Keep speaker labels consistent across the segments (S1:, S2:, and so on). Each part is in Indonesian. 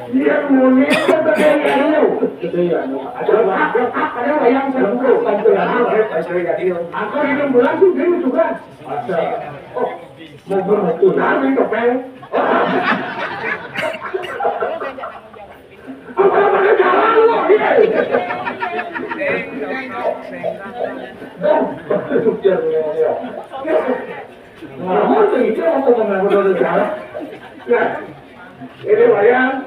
S1: Dia muni kegedean lu. Gedean lu. Ada wayang seru pantulan. Aku di 6 bulan tuh dia juga. Masa. Oh, mau tunang di topeng. Apa pakai jalan lu? Ngomong tuh itu mau ngomong jalan. Ya. Ini wayang,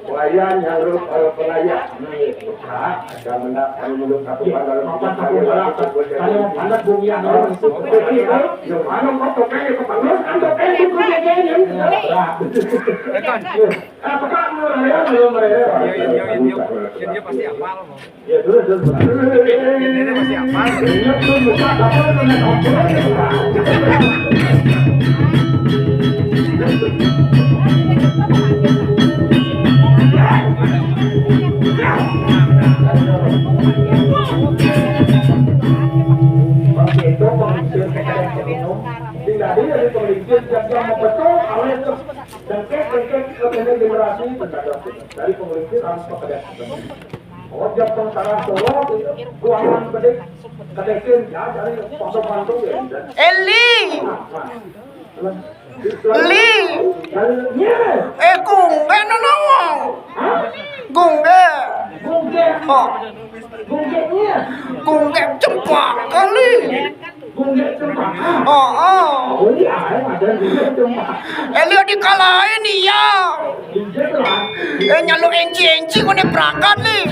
S1: wayang yang lu pelayak, ada mendapat menurut aku pada lepas kalau anak bumi yang orang itu, yang mana kau topeng ke panggil, kan topeng itu kejadian. Apakah mereka belum mereka?
S2: Dia pasti hafal.
S1: Ya terus.
S2: Dia pasti hafal.
S1: Dia tuh buka apa tidak ada dari pemimpin yang membetul hal itu dan kek generasi dari pemimpin harus kepada objek tentara Solo ruangan kedek kedekin ya dari pondok-pondok ya
S3: Eli Li gungge nono gungge oh gungge cempak kali oh Eli dikalahin iya nyaluk enci kone berangkat nih